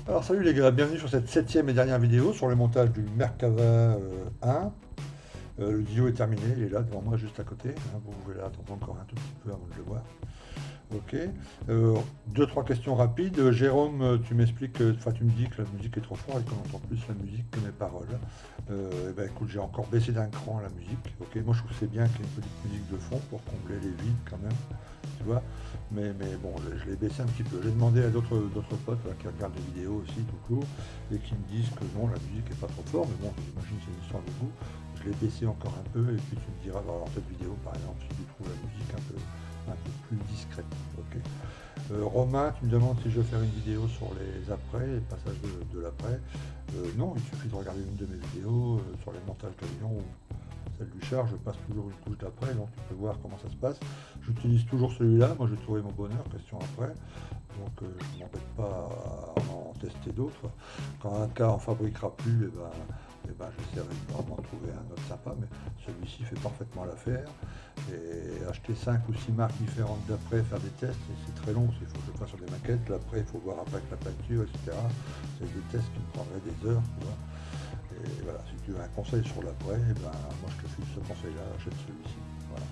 Alors salut les gars, bienvenue sur cette septième et dernière vidéo sur le montage du Merkava 1. Le vidéo est terminé, il est là devant moi juste à côté, hein, vous pouvez l'attendre encore un tout petit peu avant de le voir. Ok. Deux, trois questions rapides. Jérôme, tu m'expliques, enfin tu me dis que la musique est trop forte et qu'on entend plus la musique que mes paroles. Eh ben, écoute, j'ai encore baissé d'un cran la musique. Ok. Moi je trouve que c'est bien qu'il y ait une petite musique de fond pour combler les vides quand même. Tu vois. Mais bon, je l'ai baissé un petit peu. J'ai demandé à d'autres potes là, qui regardent les vidéos aussi tout court et qui me disent que non, la musique est pas trop forte. Mais bon, j'imagine que c'est une histoire de goût. Je l'ai baissé encore un peu et puis tu me diras dans cette vidéo par exemple si tu trouves la musique un peu plus discrète. Ok. Romain, tu me demandes si je veux faire une vidéo sur les après, les passages de l'après. Non, il suffit de regarder une de mes vidéos sur les montages d'avion ou celle du char, je passe toujours une couche d'après, donc tu peux voir comment ça se passe. J'utilise toujours celui-là, moi j'ai trouvé mon bonheur, question après, donc je ne m'embête pas à en tester d'autres. Quand un cas en fabriquera plus, eh ben, j'essaierai de vraiment trouver un autre sympa, mais celui-ci fait parfaitement l'affaire. Et acheter 5 ou 6 marques différentes d'après, faire des tests, c'est très long, il faut que je fasse sur des maquettes, l'après il faut voir après avec la peinture, etc. C'est des tests qui me prendraient des heures, tu vois. Et voilà, si tu veux un conseil sur l'après, eh ben, moi je te file ce conseil-là, achète celui-ci. Voilà.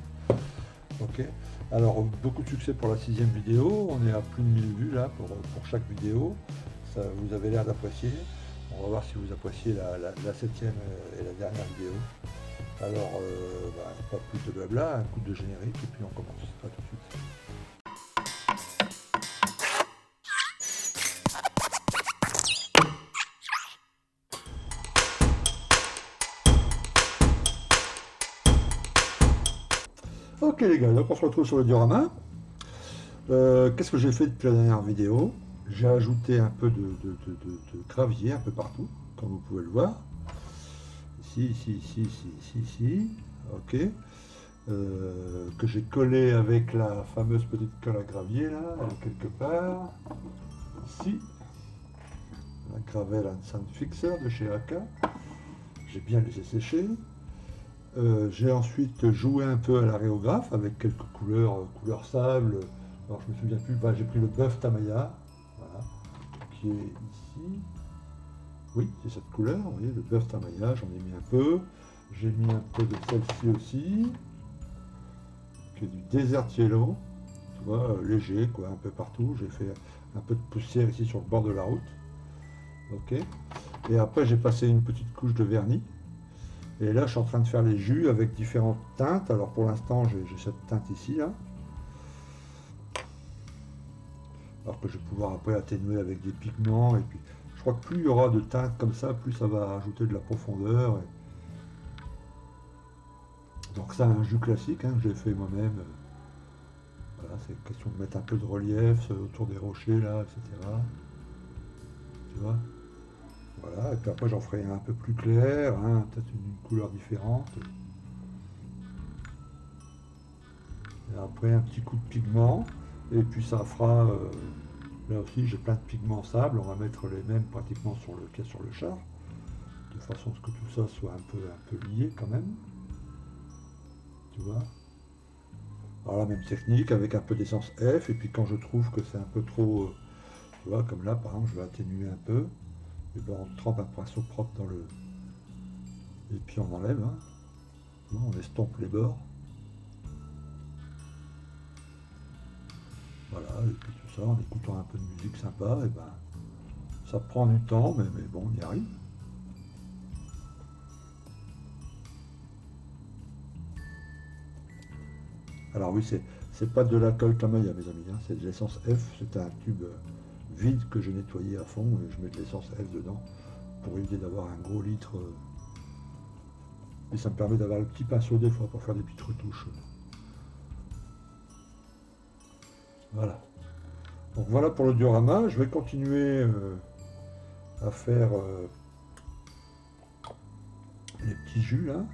Ok. Alors, beaucoup de succès pour la sixième vidéo. On est à plus de 1000 vues là pour chaque vidéo. Ça, vous avez l'air d'apprécier. On va voir si vous appréciez la septième et la dernière vidéo. Alors, pas plus de blabla, un coup de générique et puis on commence. À tout de suite. Ok les gars, donc on se retrouve sur le diorama. Qu'est-ce que j'ai fait depuis la dernière vidéo? J'ai ajouté un peu de gravier un peu partout, comme vous pouvez le voir. Ici. Ok. Que j'ai collé avec la fameuse petite colle à gravier là, quelque part. Ici. La Gravel and Sand Fixer de chez AK. J'ai bien laissé sécher. J'ai ensuite joué un peu à l'aréographe avec quelques couleurs, couleur sable. Alors je me souviens plus, j'ai pris le Buff Tamaya, voilà, qui est ici. Oui, c'est cette couleur, vous voyez, le Buff Tamaya, j'en ai mis un peu. J'ai mis un peu de celle-ci aussi, qui est du Desert Yellow, tu vois, léger, quoi, un peu partout. J'ai fait un peu de poussière ici sur le bord de la route. Ok. Et après, j'ai passé une petite couche de vernis. Et là, je suis en train de faire les jus avec différentes teintes. Alors pour l'instant, j'ai cette teinte ici, là. Alors que je vais pouvoir après atténuer avec des pigments. Et puis, je crois que plus il y aura de teintes comme ça, plus ça va rajouter de la profondeur. Donc ça, un jus classique, hein, que j'ai fait moi-même. Voilà, c'est question de mettre un peu de relief autour des rochers, là, etc. Tu vois? Voilà, et puis après j'en ferai un peu plus clair, hein, peut-être une couleur différente. Et après un petit coup de pigment, et puis ça fera, là aussi j'ai plein de pigments sable, on va mettre les mêmes pratiquement sur le qu'il y a sur le char, de façon à ce que tout ça soit un peu lié quand même, tu vois. Alors la même technique avec un peu d'essence F, et puis quand je trouve que c'est un peu trop, tu vois, comme là par exemple je vais atténuer un peu, et ben on trempe un pinceau propre dans le... Et puis on enlève, hein, on estompe les bords. Voilà, et puis tout ça, en écoutant un peu de musique sympa, et ben ça prend du temps, mais bon, on y arrive. Alors oui, c'est pas de la colle Tamaya, mes amis, hein, c'est de l'essence F, c'est un tube vide que j'ai nettoyé à fond, et je mets de l'essence F dedans, pour éviter d'avoir un gros litre. Et ça me permet d'avoir le petit pinceau des fois pour faire des petites retouches. Voilà. Donc voilà pour le diorama, je vais continuer à faire les petits jus là.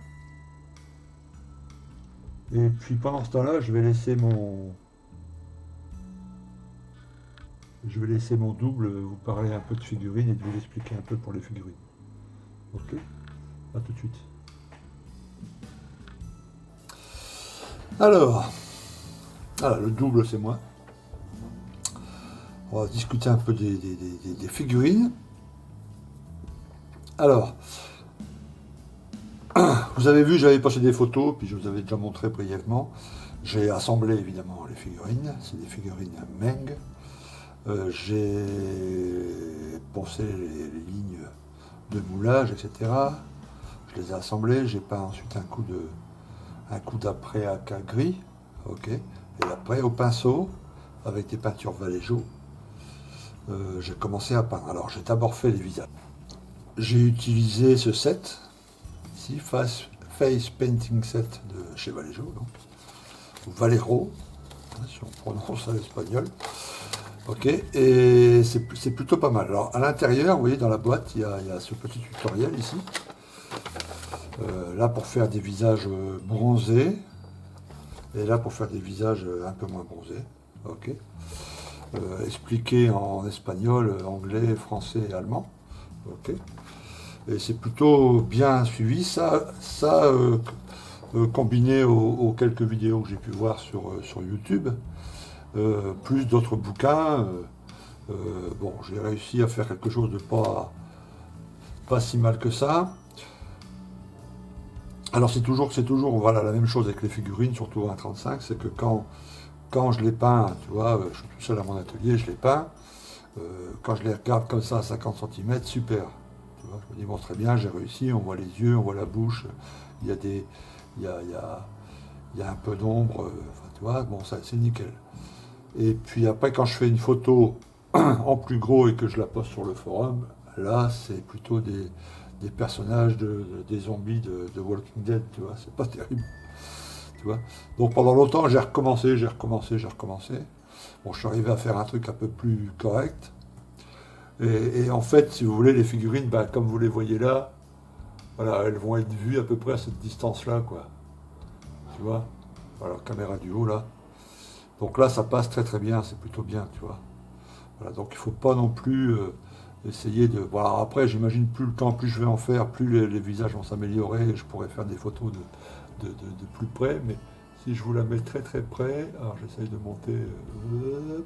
Et puis pendant ce temps-là, je vais laisser mon double vous parler un peu de figurines et de vous expliquer un peu pour les figurines. Ok? À tout de suite. Alors, le double c'est moi. On va discuter un peu des figurines. Alors, vous avez vu, j'avais passé des photos, puis je vous avais déjà montré brièvement. J'ai assemblé évidemment les figurines, c'est des figurines Meng. J'ai poncé les lignes de moulage, etc. Je les ai assemblées, j'ai peint ensuite un coup d'après à gris, ok. Et après au pinceau, avec des peintures Vallejo, j'ai commencé à peindre. Alors j'ai d'abord fait les visages. J'ai utilisé ce set, ici, Face Painting Set de chez Vallejo, donc, ou Valero, hein, si on prononce à l'espagnol. Ok, et c'est plutôt pas mal. Alors à l'intérieur, vous voyez, dans la boîte, il y a ce petit tutoriel ici. Là pour faire des visages bronzés, et là pour faire des visages un peu moins bronzés. Ok. Expliqué en espagnol, anglais, français et allemand. Ok. Et c'est plutôt bien suivi. Combiné aux quelques vidéos que j'ai pu voir sur YouTube, plus d'autres bouquins. Bon, j'ai réussi à faire quelque chose de pas si mal que ça. Alors c'est toujours voilà, la même chose avec les figurines, surtout en 35, c'est que quand je les peins, tu vois, je suis tout seul à mon atelier, je les peins, quand je les regarde comme ça à 50 cm, super. Tu vois, je me dis, bon, très bien, j'ai réussi, on voit les yeux, on voit la bouche, il y a il y a un peu d'ombre, enfin, tu vois, bon, ça, c'est nickel. Et puis après, quand je fais une photo en plus gros et que je la poste sur le forum, là, c'est plutôt des personnages, des zombies de Walking Dead, tu vois, c'est pas terrible, tu vois. Donc pendant longtemps, j'ai recommencé. Bon, je suis arrivé à faire un truc un peu plus correct. Et en fait, si vous voulez, les figurines, bah, comme vous les voyez là, voilà, elles vont être vues à peu près à cette distance-là, quoi. Tu vois? Voilà, caméra du haut, là. Donc là, ça passe très très bien, c'est plutôt bien, tu vois. Voilà, donc il ne faut pas non plus essayer de... Bon, alors après, j'imagine plus le temps, plus je vais en faire, plus les visages vont s'améliorer et je pourrai faire des photos de plus près. Mais si je vous la mets très très près, alors j'essaye de monter... hop.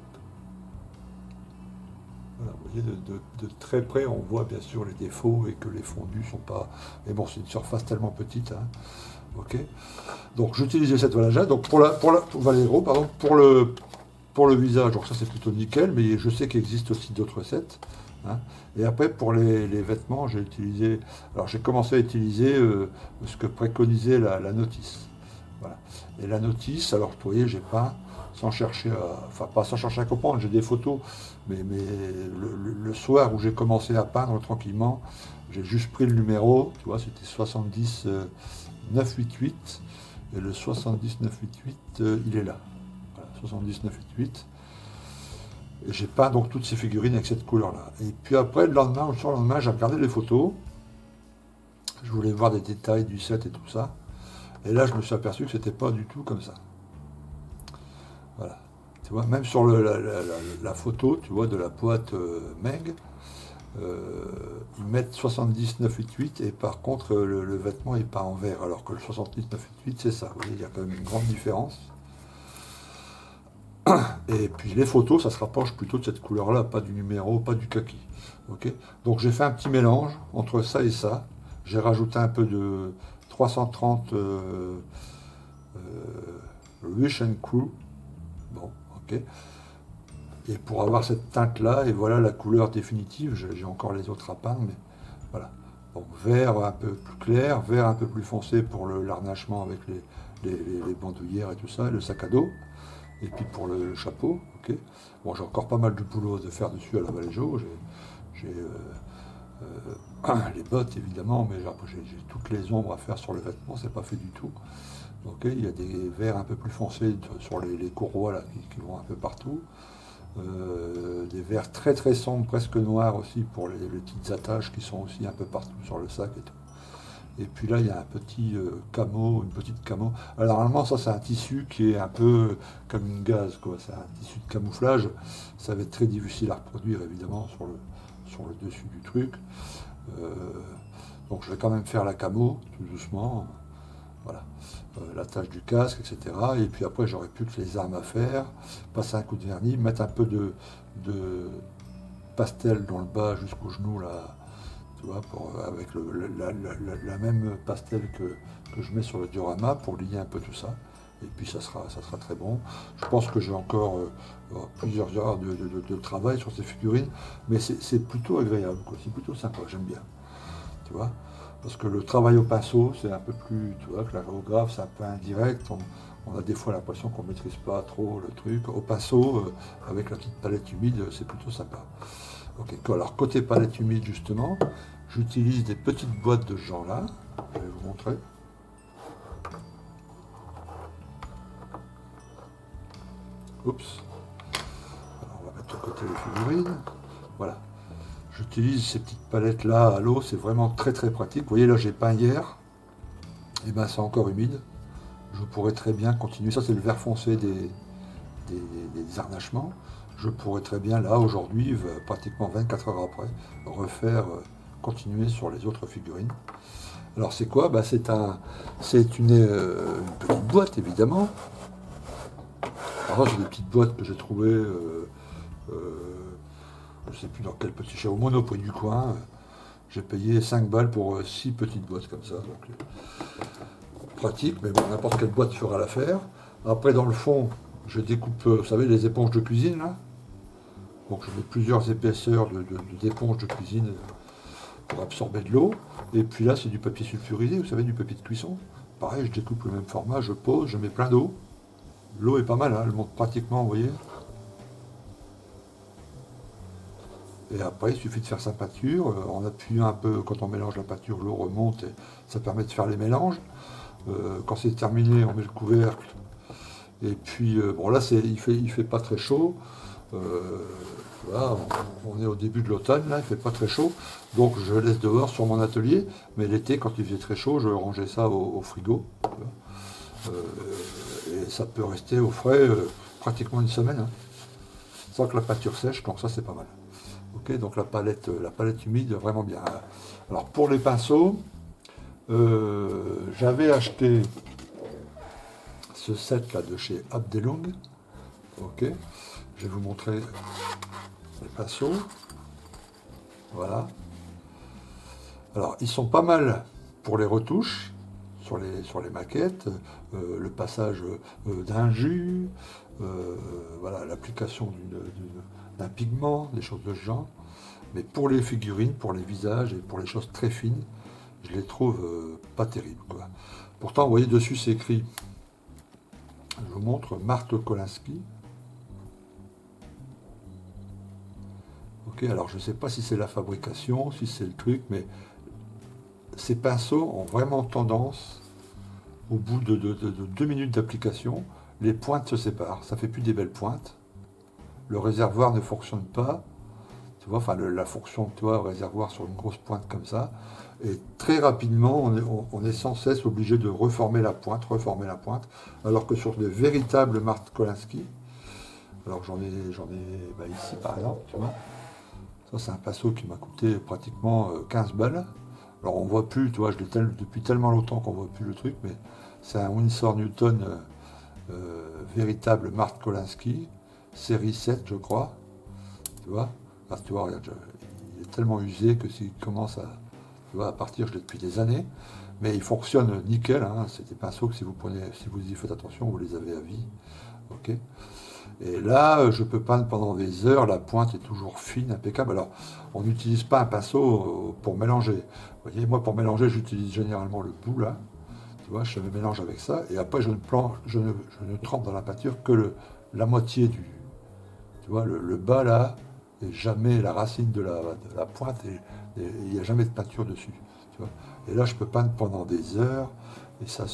Voilà, vous voyez, de très près, on voit bien sûr les défauts et que les fondus sont pas... Mais bon, c'est une surface tellement petite, hein. Ok. Donc j'utilisais cette voilà. Donc pour Valero, pardon, pour le visage, donc ça c'est plutôt nickel, mais je sais qu'il existe aussi d'autres sets, hein. Et après pour les vêtements, j'ai commencé à utiliser ce que préconisait la notice. Voilà. Et la notice, alors vous voyez, j'ai peint sans chercher enfin pas sans chercher à comprendre, j'ai des photos, mais le soir où j'ai commencé à peindre tranquillement, j'ai juste pris le numéro, tu vois, c'était 70 988, et le 70 988, il est là. Voilà, 70 988. Et j'ai peint donc toutes ces figurines avec cette couleur-là. Et puis après, le lendemain, ou le lendemain, j'ai regardé les photos. Je voulais voir des détails du set et tout ça. Et là, je me suis aperçu que c'était pas du tout comme ça. Voilà. Tu vois, même sur la photo, tu vois, de la boîte Meng, ils mettent 79 988 et par contre le vêtement est pas en vert alors que le 70 988 c'est ça. Vous voyez, il y a quand même une grande différence. Et puis les photos, ça se rapproche plutôt de cette couleur-là, pas du numéro, pas du kaki. Ok. Donc j'ai fait un petit mélange entre ça et ça. J'ai rajouté un peu de 330 Wish and Crew. Bon, ok. Et pour avoir cette teinte-là, et voilà la couleur définitive, j'ai encore les autres à peindre, mais voilà. Donc vert un peu plus clair, vert un peu plus foncé pour l'harnachement avec les bandoulières et tout ça, et le sac à dos. Et puis pour le chapeau, ok. Bon, j'ai encore pas mal de boulot de faire dessus à la Vallejo. J'ai les bottes évidemment, mais j'ai toutes les ombres à faire sur le vêtement, c'est pas fait du tout. Ok, il y a des verts un peu plus foncés sur les courroies là, qui vont un peu partout. Des verts très très sombres, presque noirs aussi pour les petites attaches qui sont aussi un peu partout sur le sac et tout. Et puis là, il y a un petit camo, une petite camo. Alors normalement, ça c'est un tissu qui est un peu comme une gaze, quoi. C'est un tissu de camouflage. Ça va être très difficile à reproduire évidemment sur le dessus du truc. Euh, donc je vais quand même faire la camo, tout doucement. Voilà. L'attache du casque, etc. Et puis après, j'aurais plus que les armes à faire, passer un coup de vernis, mettre un peu de pastel dans le bas jusqu'au genou, là, tu vois, avec la même pastel que je mets sur le diorama pour lier un peu tout ça. Et puis ça sera très bon. Je pense que j'ai encore plusieurs heures de travail sur ces figurines, mais c'est plutôt agréable, quoi. C'est plutôt sympa, j'aime bien, tu vois. Parce que le travail au pinceau, c'est un peu plus, tu vois, que l'aérographe, c'est un peu indirect. On a des fois l'impression qu'on ne maîtrise pas trop le truc. Au pinceau, avec la petite palette humide, c'est plutôt sympa. Ok, alors côté palette humide, justement, j'utilise des petites boîtes de ce genre-là. Je vais vous montrer. Oups. Alors, on va mettre de côté les figurines. Voilà. J'utilise ces petites palettes là à l'eau, c'est vraiment très très pratique. Vous voyez là j'ai peint hier, et ben c'est encore humide. Je pourrais très bien continuer. Ça c'est le vert foncé des harnachements. Je pourrais très bien là aujourd'hui, pratiquement 24 heures après, refaire, continuer sur les autres figurines. Alors c'est quoi? Bah, c'est une petite boîte évidemment. Alors c'est des petites boîtes que j'ai trouvées. Je ne sais plus dans quel petit chez au Monoprix du coin. J'ai payé 5 balles pour 6 petites boîtes comme ça. Donc, pratique, mais bon, n'importe quelle boîte fera l'affaire. Après, dans le fond, je découpe, vous savez, les éponges de cuisine, là. Donc, je mets plusieurs épaisseurs d'éponges de cuisine pour absorber de l'eau. Et puis là, c'est du papier sulfurisé, vous savez, du papier de cuisson. Pareil, je découpe le même format, je pose, je mets plein d'eau. L'eau est pas mal, hein, elle monte pratiquement, vous voyez. Et après, il suffit de faire sa peinture. En appuyant un peu, quand on mélange la peinture, l'eau remonte et ça permet de faire les mélanges. Quand c'est terminé, on met le couvercle. Et puis, bon, là, il fait pas très chaud. Euh, voilà, on est au début de l'automne, là, il fait pas très chaud. Donc, je laisse dehors sur mon atelier. Mais l'été, quand il faisait très chaud, je rangeais ça au frigo. Et ça peut rester au frais pratiquement une semaine, hein, sans que la peinture sèche. Donc, ça, c'est pas mal. Ok, donc la palette humide, vraiment bien. Alors pour les pinceaux, j'avais acheté ce set là de chez Abdelong. Ok, je vais vous montrer les pinceaux. Voilà. Alors ils sont pas mal pour les retouches sur les maquettes, le passage d'un jus, voilà, l'application d'un pigment, des choses de ce genre. Mais pour les figurines, pour les visages et pour les choses très fines, je les trouve pas terribles, quoi. Pourtant, vous voyez dessus, c'est écrit, je vous montre, Marthe Kolinsky. Ok, alors je ne sais pas si c'est la fabrication, si c'est le truc, mais ces pinceaux ont vraiment tendance, au bout de 2 minutes d'application, les pointes se séparent. Ça fait plus des belles pointes. Le réservoir ne fonctionne pas. Tu vois, enfin la fonction, tu vois, réservoir sur une grosse pointe comme ça. Et très rapidement, on est sans cesse obligé de reformer la pointe, alors que sur de véritables Marthe Kolinsky, alors j'en ai bah, ici par exemple, tu vois, ça c'est un pinceau qui m'a coûté pratiquement 15 balles. Alors on voit plus, tu vois, je l'ai depuis tellement longtemps qu'on voit plus le truc, mais c'est un Winsor Newton véritable Marthe Kolinsky, série 7 je crois, tu vois. Là, tu vois, regarde, il est tellement usé que s'il commence à partir, je l'ai depuis des années, mais il fonctionne nickel, hein. C'est des pinceaux que si vous y faites attention, vous les avez à vie. Ok. Et là, je peux peindre pendant des heures, la pointe est toujours fine, impeccable. Alors, on n'utilise pas un pinceau pour mélanger. Vous voyez, moi pour mélanger, j'utilise généralement le bout là. Tu vois, je me mélange avec ça, et après je ne trempe dans la peinture que la moitié tu vois, le bas là, et jamais la racine de la pointe, et il n'y a jamais de peinture dessus. Tu vois. Et là, je peux peindre pendant des heures, et ça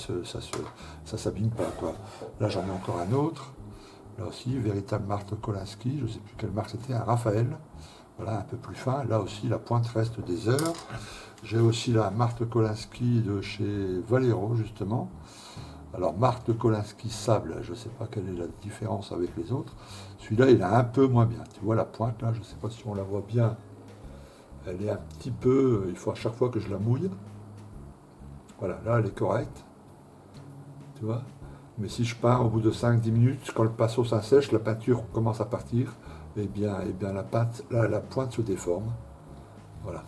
s'abîme pas, quoi. Là, j'en ai encore un autre. Là aussi, véritable Marthe Kolinsky, je ne sais plus quelle marque c'était, un Raphaël. Voilà, un peu plus fin. Là aussi, la pointe reste des heures. J'ai aussi la Marthe Kolinsky de chez Valero, justement. Alors, Marthe Kolinsky Sable, je ne sais pas quelle est la différence avec les autres. Celui-là, il est un peu moins bien. Tu vois la pointe, là, je ne sais pas si on la voit bien. Elle est un petit peu... Il faut à chaque fois que je la mouille. Voilà, là, elle est correcte. tu vois. Mais si je peins au bout de 5-10 minutes, quand le pinceau s'assèche, la peinture commence à partir, et bien la pointe se déforme. Voilà.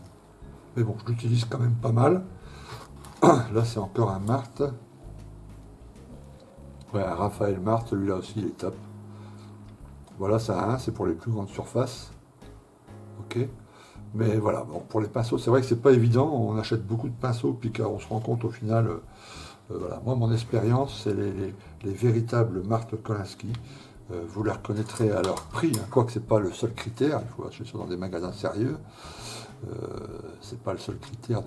Mais bon, je l'utilise quand même pas mal. Là, c'est encore un Marthe. Ouais, un Raphaël Marthe, celui-là aussi, il est top. Voilà, ça a un, c'est pour les plus grandes surfaces. Ok. Mais voilà, bon, pour les pinceaux, c'est vrai que c'est pas évident. On achète beaucoup de pinceaux, puis on se rend compte au final. Voilà. Moi, mon expérience, c'est les véritables Marthe Kolinsky. Vous les reconnaîtrez à leur prix, hein, quoique c'est pas le seul critère. Il faut acheter ça dans des magasins sérieux. C'est pas le seul critère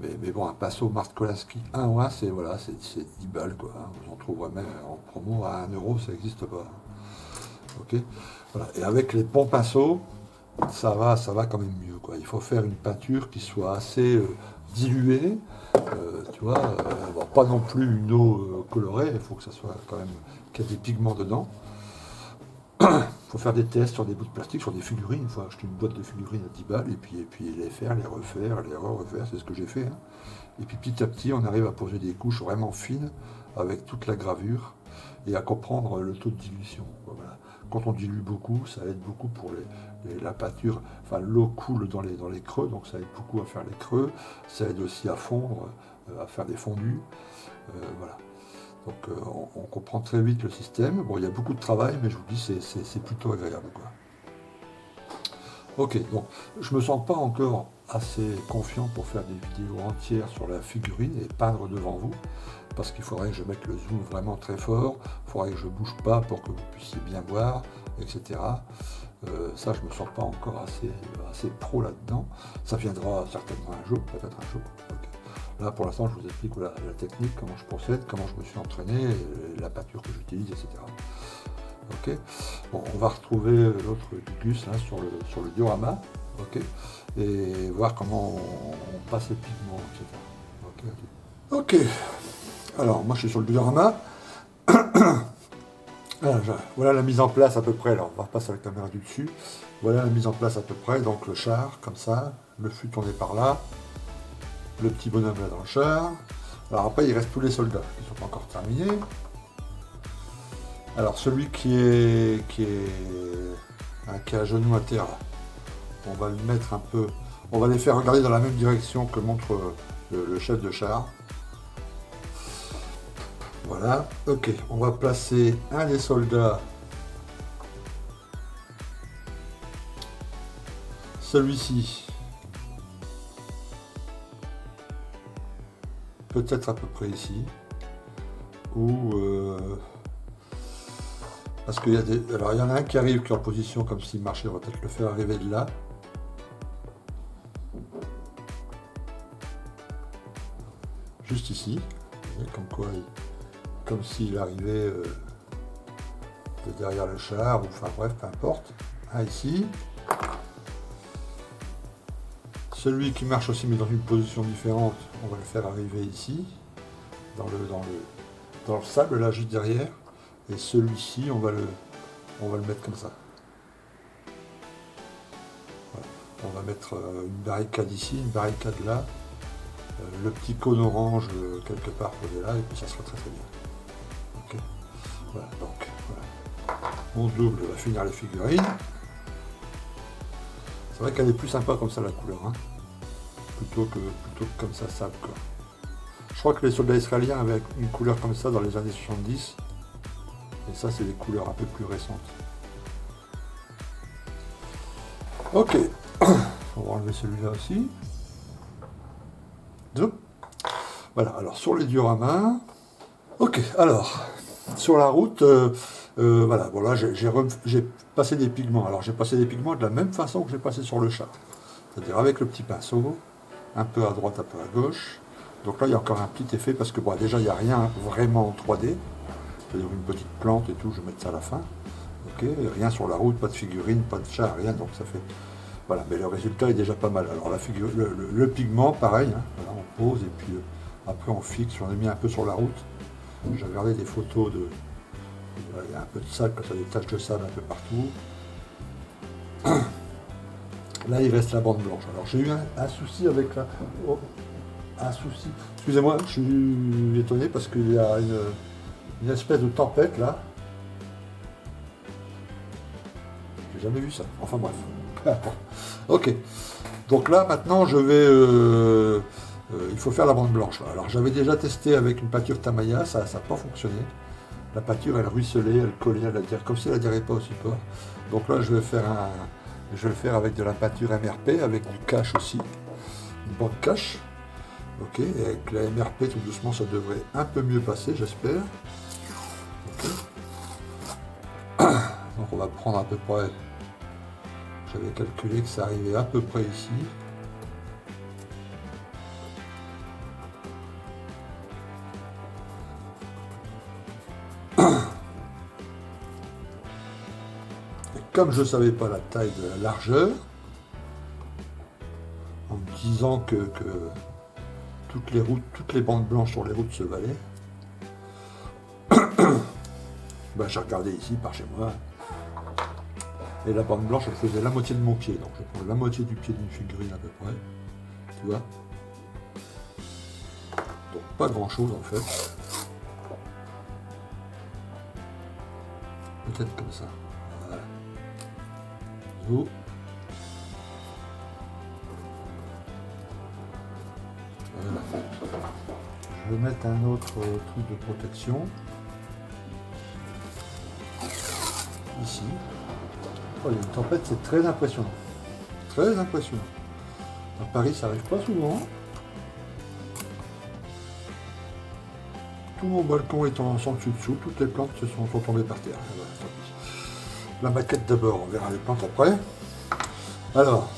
mais bon, un pinceau Marthe Kolinsky 1 ou 1, c'est voilà, c'est 10 balles quoi. Hein. Vous en trouverez même en promo à 1 euro, ça n'existe pas. Ok. Voilà. Et avec les bons pinceaux, ça va quand même mieux quoi. Il faut faire une peinture qui soit assez diluée, tu vois, bon, pas non plus une eau colorée. Il faut que ça soit quand même qu'il y ait des pigments dedans. Il faut faire des tests sur des bouts de plastique, sur des figurines. Il faut acheter une boîte de figurines à 10 balles et puis les faire, les refaire, les refaire. C'est ce que j'ai fait. Hein. Et puis petit à petit, on arrive à poser des couches vraiment fines avec toute la gravure et à comprendre le taux de dilution. Voilà. Quand on dilue beaucoup, ça aide beaucoup pour la peinture. Enfin, l'eau coule dans les creux, donc ça aide beaucoup à faire les creux. Ça aide aussi à fondre, à faire des fondus. Voilà. Donc on comprend très vite le système. Bon, il y a beaucoup de travail, mais je vous dis, c'est plutôt agréable, quoi. Ok, donc je me sens pas encore assez confiant pour faire des vidéos entières sur la figurine et peindre devant vous, parce qu'il faudrait que je mette le zoom vraiment très fort, il faudrait que je bouge pas pour que vous puissiez bien voir, etc. Ça, je me sens pas encore assez pro là-dedans. Ça viendra certainement un jour, peut-être un jour. Ok. Là, pour l'instant, je vous explique la technique, comment je procède, comment je me suis entraîné, la peinture que j'utilise, etc. Ok. Bon, on va retrouver l'autre Gus hein, sur le diorama, ok, et voir comment on passe les pigments, etc. Ok. Alors, moi, je suis sur le diorama. Voilà la mise en place à peu près. Alors, on va repasser la caméra du dessus. Voilà la mise en place à peu près. Donc, le char, comme ça, le fût tourné par là. Le petit bonhomme là dans le char. Alors après, il reste tous les soldats qui sont pas encore terminés. Alors celui qui est à genoux à terre, on va le mettre un peu. On va les faire regarder dans la même direction que montre le chef de char. Voilà. Ok. On va placer un des soldats. Celui-ci. Peut-être à peu près ici, ou parce qu'il y a alors il y en a un qui arrive qui est en position comme s'il marchait, on va peut-être le faire arriver de là. Juste ici, comme quoi, comme s'il arrivait de derrière le char, ou enfin bref, peu importe. Un ici. Celui qui marche aussi mais dans une position différente, on va le faire arriver ici, dans le sable là juste derrière. Et celui-ci, on va le mettre comme ça. Voilà. On va mettre une barricade ici, une barricade là, le petit cône orange quelque part posé là, et puis ça sera très très bien. Ok. Voilà, donc voilà. Mon double va finir les figurines. C'est vrai qu'elle est plus sympa comme ça la couleur, hein, plutôt que comme ça sable quoi. Je crois que les soldats israéliens avaient une couleur comme ça dans les années 70. Et ça c'est des couleurs un peu plus récentes. Ok. On va enlever celui-là aussi. Zoup. Voilà, alors sur les dioramas. Ok, alors, sur la route, voilà, bon là j'ai passé des pigments. Alors j'ai passé des pigments de la même façon que j'ai passé sur le chat. C'est-à-dire avec le petit pinceau, un peu à droite, un peu à gauche. Donc là il y a encore un petit effet parce que bon, déjà il n'y a rien vraiment en 3D. C'est-à-dire une petite plante et tout, je vais mettre ça à la fin. Ok, rien sur la route, pas de figurine, pas de chat, rien, donc ça fait. Voilà, mais le résultat est déjà pas mal. Alors la figure, le pigment, pareil, hein, voilà, on pose et puis après on fixe, on a mis un peu sur la route. J'ai regardé des photos de. Voilà, il y a un peu de sable, comme ça, des taches de sable un peu partout. Là, il reste la bande blanche. Alors, j'ai eu un souci avec la. Oh. un souci. Excusez-moi, je suis étonné parce qu'il y a une espèce de tempête là. J'ai jamais vu ça. Enfin bref. Ok. Donc là maintenant je vais... il faut faire la bande blanche. Là. Alors j'avais déjà testé avec une pâture Tamaya, ça n'a pas fonctionné. La pâture elle ruisselait, elle collait, elle adhérait, comme si elle adhérait pas au support. Donc là je vais le faire avec de la pâture MRP, avec du cache aussi. Une bande cache. Ok, et avec la MRP tout doucement ça devrait un peu mieux passer, j'espère. Okay. Donc on va prendre à peu près, j'avais calculé que ça arrivait à peu près ici. Et comme je ne savais pas la taille de la largeur, en me disant que toutes les bandes blanches sur les routes se valaient, ben, j'ai regardé ici par chez moi. Et la bande blanche, elle faisait la moitié de mon pied. Donc je prends la moitié du pied d'une figurine à peu près. Tu vois? Donc pas grand chose en fait. Peut-être comme ça. Voilà. Zo. Voilà. Je vais mettre un autre truc de protection. Ici. Oh, il y a une tempête, c'est très impressionnant. Très impressionnant. À Paris, ça arrive pas souvent. Tout mon balcon est en dessus-dessous, toutes les plantes sont tombées par terre. Voilà, la maquette d'abord, on verra les plantes après. Alors,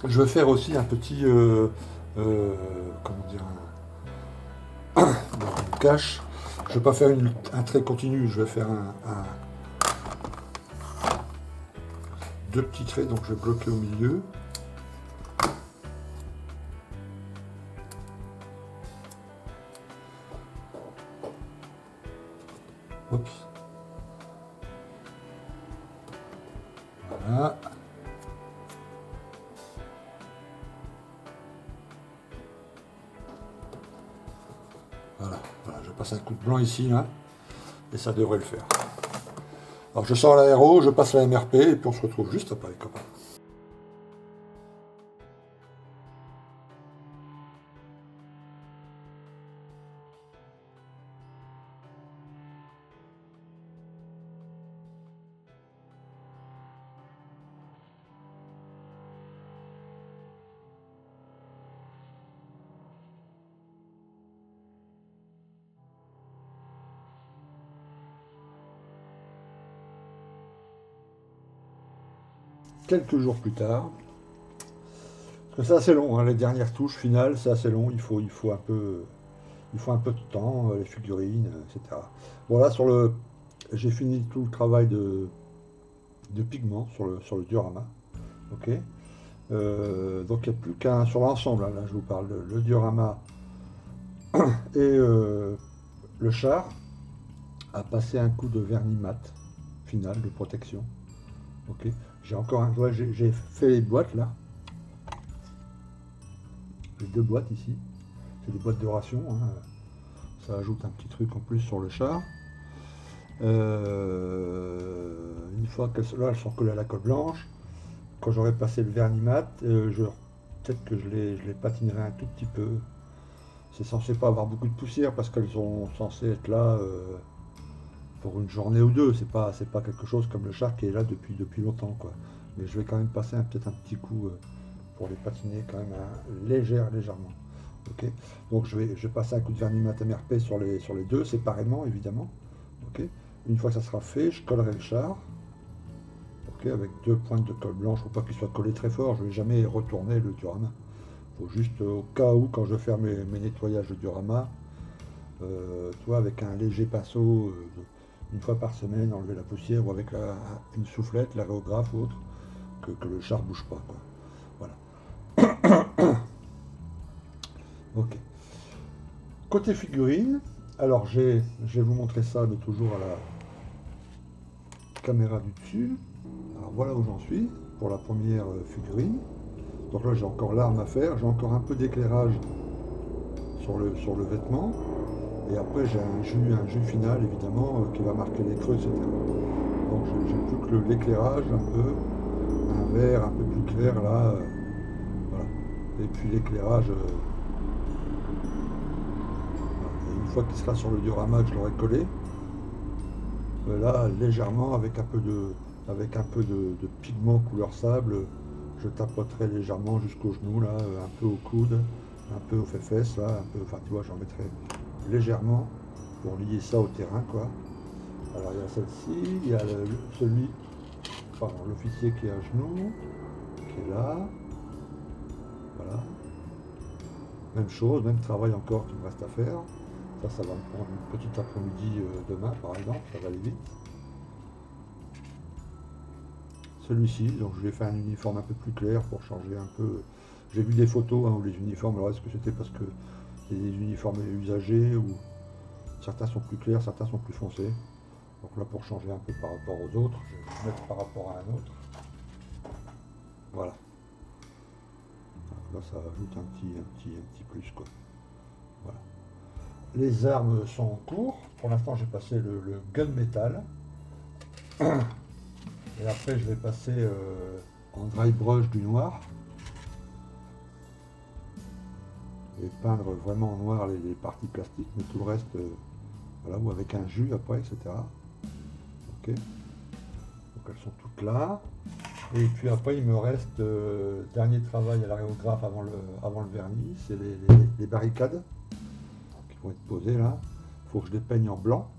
je vais faire aussi un petit, comment dire, une cache. Je ne vais pas faire un trait continu, je vais faire deux petits traits, donc je vais bloquer au milieu. Oups. Voilà. Voilà, je passe un coup de blanc ici, là, et ça devrait le faire. Alors je sors l'aéro, je passe la MRP, et puis on se retrouve juste après les copains. Quelques jours plus tard, parce que c'est assez long, hein, les dernières touches finales, c'est assez long, il faut un peu de temps, les figurines, etc. Bon là, j'ai fini tout le travail de pigment sur le diorama, ok. Donc il n'y a plus qu'un sur l'ensemble, là je vous parle, le diorama et le char a passé un coup de vernis mat final de protection, ok. J'ai encore j'ai fait les boîtes là. J'ai deux boîtes ici. C'est des boîtes de ration. Hein. Ça ajoute un petit truc en plus sur le char. Une fois elles sont collées à la colle blanche. Quand j'aurai passé le vernis mat, peut-être que je les patinerai un tout petit peu. C'est censé pas avoir beaucoup de poussière parce qu'elles sont censées être là pour une journée ou deux. C'est pas quelque chose comme le char qui est là depuis longtemps, quoi. Mais je vais quand même passer peut-être un petit coup pour les patiner quand même légèrement. Ok. Donc je vais passer un coup de vernis mat MRP sur les deux séparément évidemment. Ok. Une fois que ça sera fait, je collerai le char. Ok. Avec deux pointes de colle blanche, faut pas qu'il soit collé très fort. Je vais jamais retourner le diorama. Faut juste au cas où quand je vais faire mes nettoyages de diorama, toi avec un léger pinceau. Une fois par semaine, enlever la poussière ou avec une soufflette, l'aérographe ou autre, que le char bouge pas, quoi. Voilà. Ok. Côté figurine, alors je vais vous montrer ça de toujours à la caméra du dessus. Alors voilà où j'en suis pour la première figurine. Donc là j'ai encore l'arme à faire, j'ai encore un peu d'éclairage sur le vêtement. Et après j'ai un jus final évidemment qui va marquer les creux, etc. Donc j'ai plus que l'éclairage un peu, un vert un peu plus clair là. Voilà. Et puis l'éclairage, voilà. Et une fois qu'il sera sur le diorama que je l'aurai collé, là légèrement avec un peu de pigment couleur sable, je tapoterai légèrement jusqu'au genou là, un peu au coude, un peu aux fesses là, un peu, enfin tu vois, j'en mettrai légèrement pour lier ça au terrain quoi. Alors il y a celle-ci, il y a l'officier qui est à genoux, qui est là, voilà. Même chose, même travail encore qui me reste à faire. Ça va me prendre une petite après-midi demain par exemple, ça va aller vite. Celui-ci, donc je lui ai fait un uniforme un peu plus clair pour changer un peu. J'ai vu des photos où les uniformes, alors est-ce que c'était parce que c'est des uniformes usagés ou certains sont plus clairs, certains sont plus foncés. Donc là pour changer un peu par rapport aux autres, je vais le mettre par rapport à un autre. Voilà. Donc là ça ajoute un petit plus quoi. Voilà. Les armes sont en cours. Pour l'instant j'ai passé le gunmetal. Et après je vais passer en dry brush du noir. Et peindre vraiment en noir les parties plastiques, mais tout le reste, voilà, ou avec un jus après, etc. Ok. Donc elles sont toutes là. Et puis après il me reste dernier travail à l'aréographe avant le vernis, c'est les barricades qui vont être posées là. Il faut que je les peigne en blanc.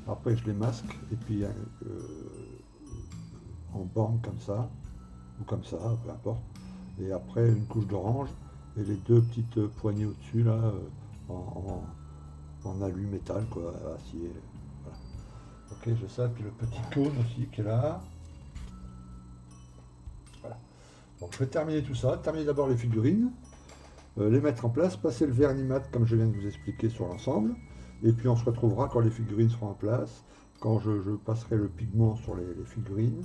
Après je les masque et puis en bande comme ça, ou comme ça, peu importe. Et après une couche d'orange et les deux petites poignées au-dessus là en alu métal quoi, acier. Voilà. Ok, j'ai ça, puis le petit cône aussi qui est là. Voilà. Donc je vais terminer tout ça, terminer d'abord les figurines, les mettre en place, passer le vernis mat comme je viens de vous expliquer sur l'ensemble, et puis on se retrouvera quand les figurines seront en place, quand je passerai le pigment sur les figurines,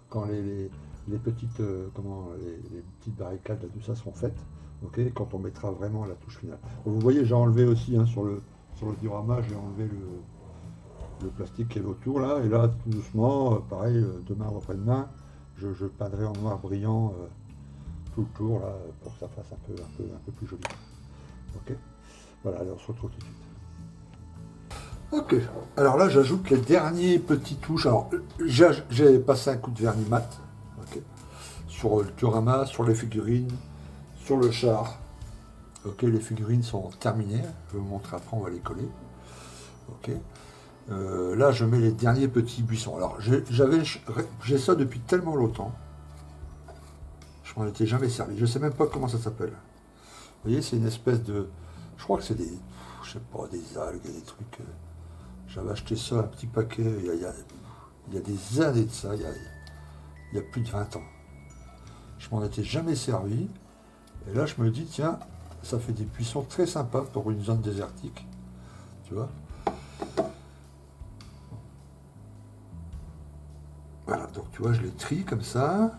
quand les petites, les petites barricades, là, tout ça seront faites, okay, quand on mettra vraiment la touche finale. Donc, vous voyez, j'ai enlevé aussi hein, sur le diorama, j'ai enlevé le plastique qui est autour là, et là tout doucement, pareil, demain ou après-demain, je peindrai en noir brillant tout le tour là, pour que ça fasse un peu plus joli. Ok. Voilà, allez, on se retrouve tout de suite. Ok, alors là j'ajoute les derniers petits touches. Alors j'ai passé un coup de vernis mat, okay, sur le diorama, sur les figurines, sur le char. Ok, les figurines sont terminées. Je vais vous montrer après, on va les coller. Ok. Là je mets les derniers petits buissons. Alors j'ai ça depuis tellement longtemps. Je m'en étais jamais servi. Je sais même pas comment ça s'appelle. Vous voyez, c'est une espèce de. Je crois que c'est des. Je sais pas, des algues, des trucs. J'avais acheté ça, un petit paquet, il y a des années de ça, il y a plus de 20 ans. Je m'en étais jamais servi. Et là, je me dis, tiens, ça fait des buissons très sympas pour une zone désertique. Tu vois? Voilà, donc tu vois, je les trie comme ça.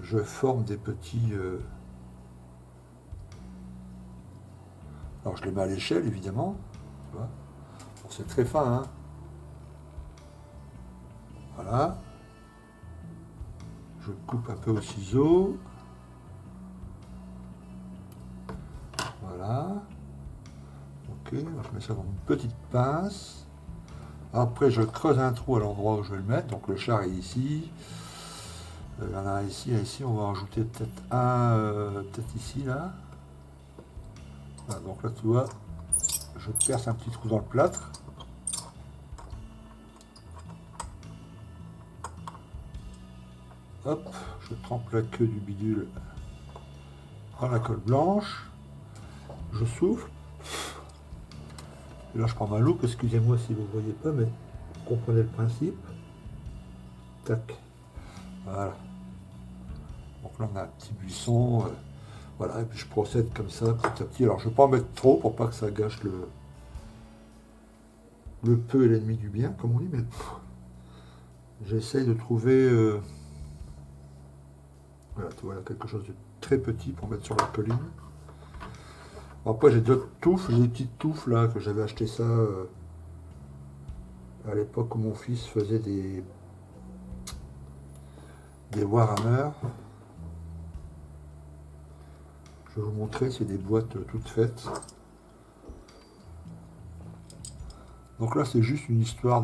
Je forme des petits... Alors, je les mets à l'échelle, évidemment. Tu vois? Bon, c'est très fin, hein? Voilà. Je coupe un peu au ciseau. Voilà. Ok, je mets ça dans une petite pince. Après, je creuse un trou à l'endroit où je vais le mettre. Donc le char est ici. Il y en a un ici, et ici. On va en rajouter peut-être peut-être ici, là. Voilà, donc là, tu vois, je perce un petit trou dans le plâtre. Hop, je trempe la queue du bidule dans la colle blanche. Je souffle. Et là, je prends ma loupe, excusez-moi si vous ne voyez pas, mais vous comprenez le principe. Tac. Voilà. Donc là, on a un petit buisson. Voilà, et puis je procède comme ça, petit à petit. Alors, je ne vais pas en mettre trop pour pas que ça gâche le peu est l'ennemi du bien, comme on dit, mais j'essaye de trouver voilà, tu vois, là, quelque chose de très petit pour mettre sur la colline. Après j'ai d'autres touffes, j'ai des petites touffes là, que j'avais acheté ça à l'époque où mon fils faisait des Warhammer. Je vais vous montrer, c'est des boîtes toutes faites. Donc là c'est juste une histoire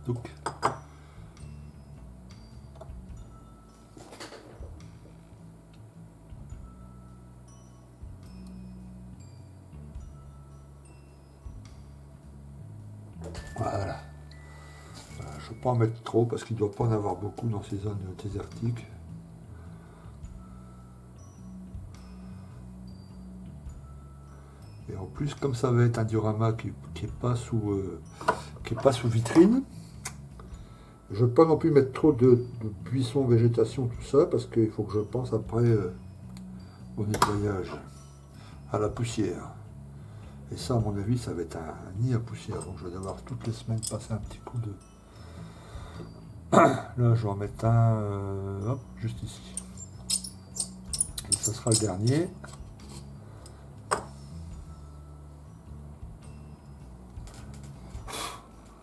Donc, voilà. Je ne vais pas en mettre trop parce qu'il ne doit pas en avoir beaucoup dans ces zones désertiques. Et en plus, comme ça va être un diorama qui n'est pas sous vitrine, je ne veux pas non plus mettre trop de buissons, végétation, tout ça, parce qu'il faut que je pense après au nettoyage, à la poussière. Et ça, à mon avis, ça va être un nid à poussière. Donc je vais devoir toutes les semaines passer un petit coup de... Là, je vais en mettre un hop, juste ici. Et ça sera le dernier.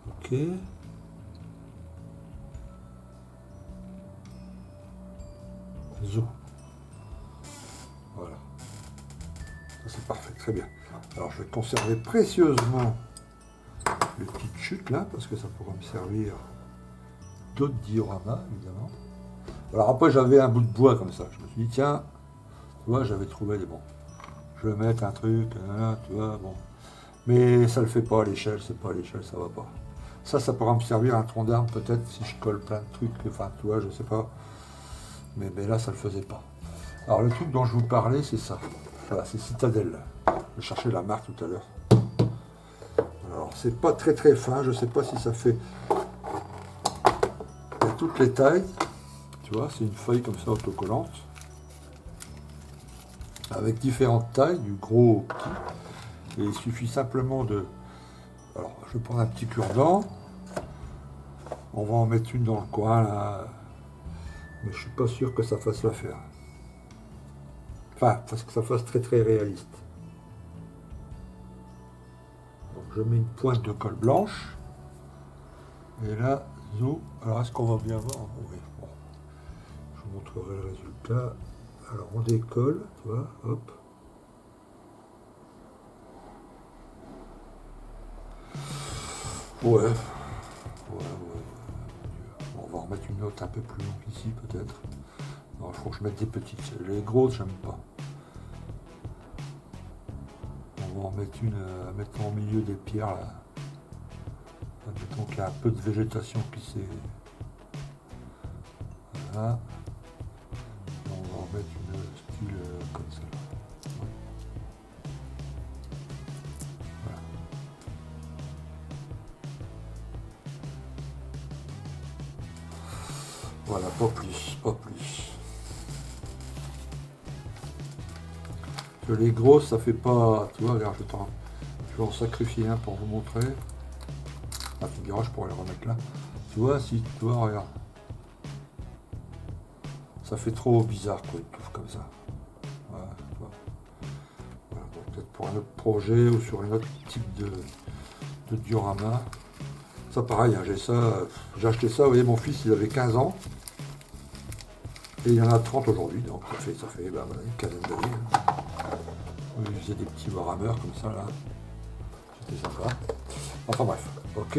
Ok. Zo. Voilà. Ça c'est parfait, très bien. Alors je vais conserver précieusement les petites chutes là, parce que ça pourra me servir d'autres dioramas, évidemment. Alors après j'avais un bout de bois comme ça. Je me suis dit tiens, tu vois, j'avais trouvé des bons. Je vais mettre un truc, tu vois, bon. Mais ça le fait pas à l'échelle, c'est pas à l'échelle, ça va pas. Ça pourra me servir un tronc d'arbre peut-être si je colle plein de trucs, enfin tu vois, je sais pas. Mais là ça le faisait pas. Alors le truc dont je vous parlais c'est ça. Voilà, c'est Citadel. Je cherchais la marque tout à l'heure. Alors c'est pas très très fin, je sais pas si ça fait. Il y a toutes les tailles. Tu vois, c'est une feuille comme ça autocollante. Avec différentes tailles, du gros au petit. Et il suffit simplement de... Alors, je vais prendre un petit cure-dent. On va en mettre une dans le coin, là. Mais je suis pas sûr que ça fasse l'affaire. Enfin, parce que ça fasse très très réaliste. Donc, je mets une pointe de colle blanche. Et là, zo. Alors, est-ce qu'on va bien voir? Oui, bon. Je vous montrerai le résultat. Alors, on décolle, tu vois, hop. Ouais. On va en remettre une autre un peu plus longue ici, peut-être. Il faut que je mette des petites. Les grosses, j'aime pas. On va en mettre une à mettre au milieu des pierres, là. Admettons qu'il y a un peu de végétation qui s'est... Voilà. On va en mettre une style comme ça. Voilà, pas plus, pas plus. Que les grosses, ça fait pas... Tu vois, regarde, je vais en sacrifier un pour vous montrer. Ah, tu diras, je pourrais le remettre là. Tu vois, si, tu vois, regarde. Ça fait trop bizarre, quoi, une touffe comme ça. Voilà, tu vois. Voilà, bon, peut-être pour un autre projet ou sur un autre type de diorama. Ça, pareil, hein, j'ai acheté ça, vous voyez, mon fils, il avait 15 ans. Et il y en a 30 aujourd'hui, donc ça fait une quinzaine d'années. Il faisait des petits Warhammer comme ça, là. C'était sympa. Enfin bref, ok.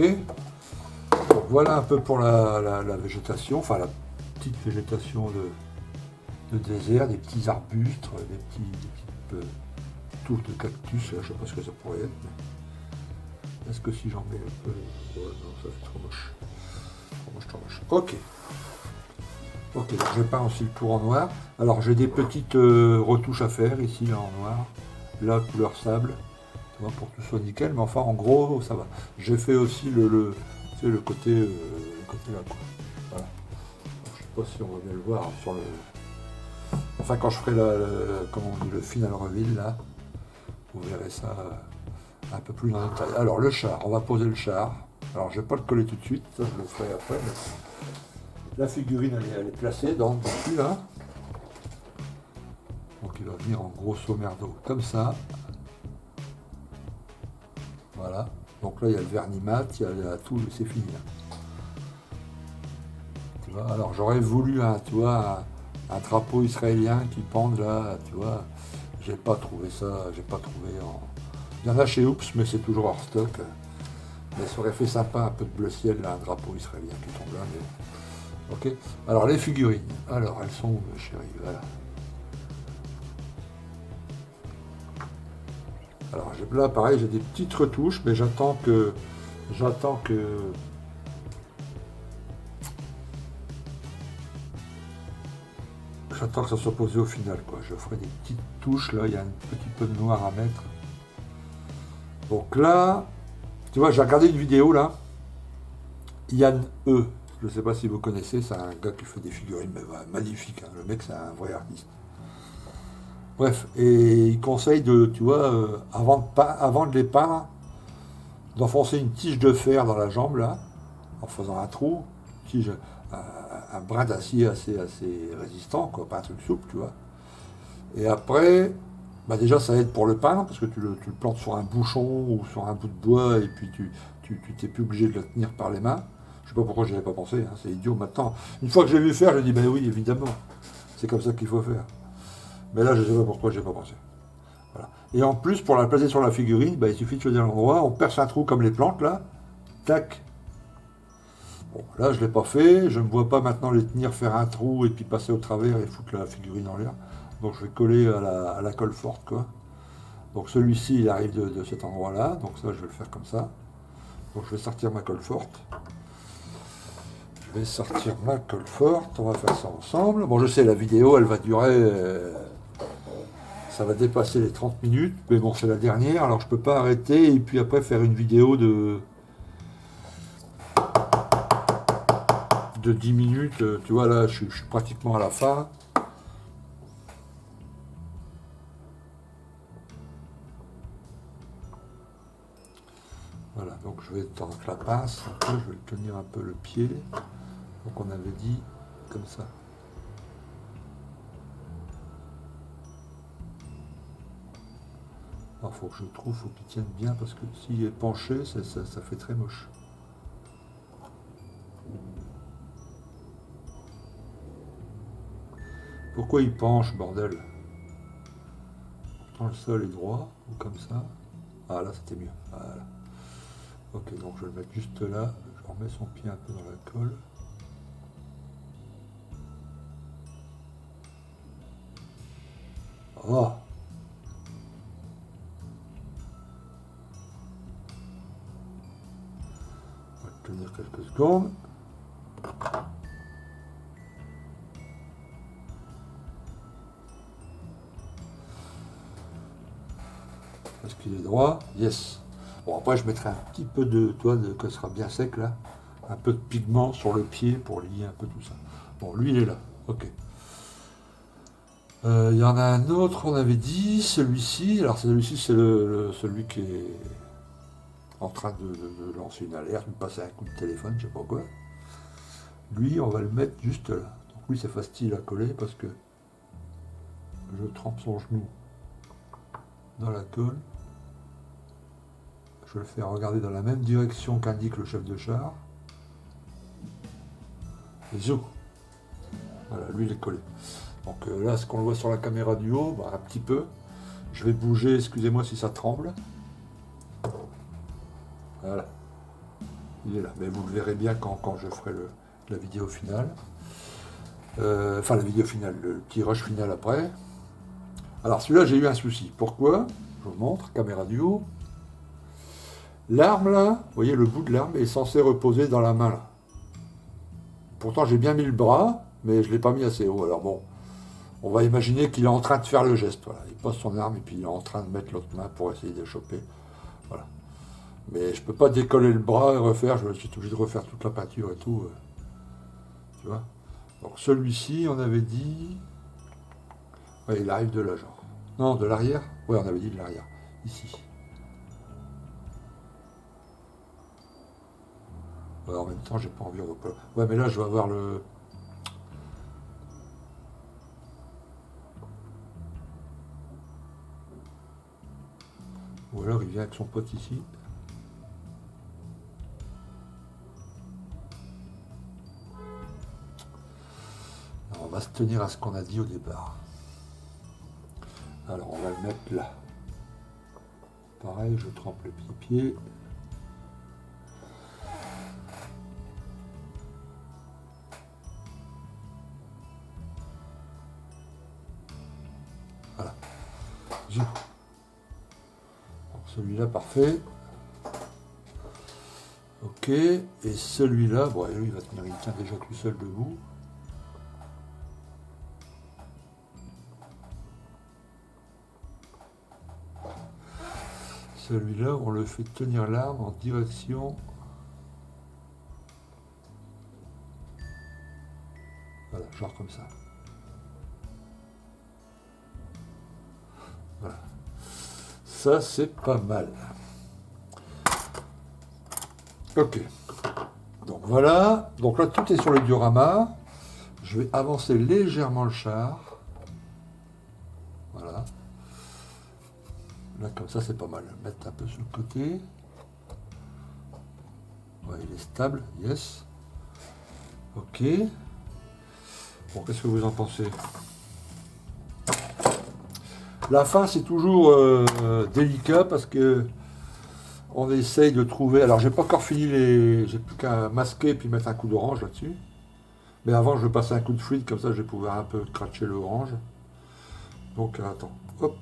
Donc, voilà un peu pour la végétation, enfin la petite végétation de désert, des petits arbustes, des petites touffes de cactus, là, je sais pas ce que ça pourrait être. Mais... Est-ce que si j'en mets un peu... Ouais, non, ça fait trop moche. Trop moche. Ok. Ok, donc je peins aussi le tour en noir. Alors j'ai des petites retouches à faire ici, là, en noir. Là, couleur sable, tu vois, pour que tout soit nickel. Mais enfin, en gros, ça va. J'ai fait aussi le côté là, quoi. Voilà. Alors, je sais pas si on va bien le voir sur le... Enfin, quand je ferai comment on dit, le final reveal, là, vous verrez ça un peu plus dans le détail. Alors, le char, on va poser le char. Alors, je vais pas le coller tout de suite, ça je le ferai après. Mais... La figurine, elle est placée dans dessus, là. il va venir en grosso merdo, comme ça. Voilà. Donc là, il y a le vernis mat, il y a tout, c'est fini. Là. Tu vois, alors j'aurais voulu tu vois, un drapeau israélien qui pende là, tu vois. J'ai pas trouvé ça, j'ai pas trouvé en... Il y en a chez Oops, mais c'est toujours hors stock. Mais ça aurait fait sympa, un peu de bleu ciel, là, un drapeau israélien qui tombe là. Mais... Ok. Alors les figurines. Alors elles sont où, chérie? Voilà. Alors là, pareil, j'ai des petites retouches, mais j'attends que ça soit posé au final, quoi. Je ferai des petites touches, là, il y a un petit peu de noir à mettre. Donc là, tu vois, j'ai regardé une vidéo, là. Yann E. Je ne sais pas si vous connaissez, c'est un gars qui fait des figurines, mais magnifique, hein. Le mec, c'est un vrai artiste. Bref, et il conseille de, tu vois, avant de les peindre, d'enfoncer une tige de fer dans la jambe, là, en faisant un trou, tige, un brin d'acier assez résistant, quoi, pas un truc souple, tu vois. Et après, bah déjà ça aide pour le peindre, parce que tu le plantes sur un bouchon ou sur un bout de bois, et puis tu t'es plus obligé de le tenir par les mains. Je sais pas pourquoi j'y avais pas pensé, hein, c'est idiot maintenant. Une fois que j'ai vu faire, j'ai dit, ben oui, évidemment, c'est comme ça qu'il faut faire. Mais là, je sais pas pourquoi j'ai pas pensé. Voilà. Et en plus, pour la placer sur la figurine, bah, il suffit de choisir l'endroit, on perce un trou comme les plantes, là, tac. Bon, là, je l'ai pas fait, je ne me vois pas maintenant les tenir, faire un trou, et puis passer au travers et foutre la figurine en l'air. Donc je vais coller à la colle forte, quoi. Donc celui-ci, il arrive de cet endroit-là, donc ça, je vais le faire comme ça. Donc je vais sortir ma colle forte. Je vais sortir ma colle forte, on va faire ça ensemble. Bon, je sais, la vidéo, elle va durer... ça va dépasser les 30 minutes, mais bon, c'est la dernière, alors je peux pas arrêter et puis après faire une vidéo de 10 minutes. Tu vois, là, je suis pratiquement à la fin. Voilà, donc je vais tendre la pince, un peu, je vais tenir un peu le pied. Donc on avait dit comme ça. Alors faut que je trouve, faut qu'il tienne bien parce que s'il est penché, ça fait très moche. Pourquoi il penche, bordel? Pourtant le sol est droit, ou comme ça. Ah là c'était mieux. Voilà. Ok, donc je vais le mettre juste là. Je remets son pied un peu dans la colle. Oh! On va tenir quelques secondes. Est-ce qu'il est droit? Yes. Bon, après, je mettrai un petit peu de toile que ce sera bien sec là. Un peu de pigment sur le pied pour lier un peu tout ça. Bon, lui, il est là. Ok. Il y en a un autre, on avait dit, celui-ci. Alors, celui-ci, c'est celui qui est en train de lancer une alerte, de passer un coup de téléphone, je sais pas quoi. Lui, on va le mettre juste là. Donc, lui, c'est facile à coller parce que je trempe son genou dans la colle. Je vais le faire regarder dans la même direction qu'indique le chef de char. Et zou. Voilà, lui il est collé. Donc là, ce qu'on voit sur la caméra du haut, bah, un petit peu. Je vais bouger, excusez-moi si ça tremble. Voilà. Il est là. Mais vous le verrez bien quand je ferai la vidéo finale. Enfin, la vidéo finale, le petit rush final après. Alors celui-là, j'ai eu un souci. Pourquoi? Je vous montre, caméra du haut. L'arme là, vous voyez, le bout de l'arme est censé reposer dans la main là. Pourtant, j'ai bien mis le bras, mais je ne l'ai pas mis assez haut. Alors bon, on va imaginer qu'il est en train de faire le geste. Voilà. Il pose son arme et puis il est en train de mettre l'autre main pour essayer de choper. Voilà. Mais je ne peux pas décoller le bras et refaire. Je suis obligé de refaire toute la peinture et tout. Tu vois. Donc celui-ci, on avait dit... Ouais, il arrive de là, genre. Non, de l'arrière. Ouais, on avait dit de l'arrière. Ici. Ouais, en même temps, j'ai pas envie de... Ouais, mais là, je vais avoir le... Ou alors il vient avec son pote ici. Alors, on va se tenir à ce qu'on a dit au départ. Alors on va le mettre là. Pareil, je trempe le pied-pied. Voilà. Donc, celui-là, parfait. Ok. Et celui-là, bon, lui, il va tenir, il tient déjà tout seul debout. Celui-là, on le fait tenir l'arme en direction. Voilà, genre comme ça. Voilà. Ça, c'est pas mal. Ok. Donc voilà. Donc là, tout est sur le diorama. Je vais avancer légèrement le char. Voilà. Là, comme ça, c'est pas mal. Mettre un peu sur le côté. Ouais, il est stable. Yes. Ok. Bon, qu'est-ce que vous en pensez? La fin, c'est toujours délicat parce que on essaye de trouver. Alors, j'ai pas encore fini les. J'ai plus qu'à masquer et puis mettre un coup d'orange là-dessus. Mais avant, je vais passer un coup de fluide, comme ça, je vais pouvoir un peu cratcher l'orange. Donc, attends. Hop.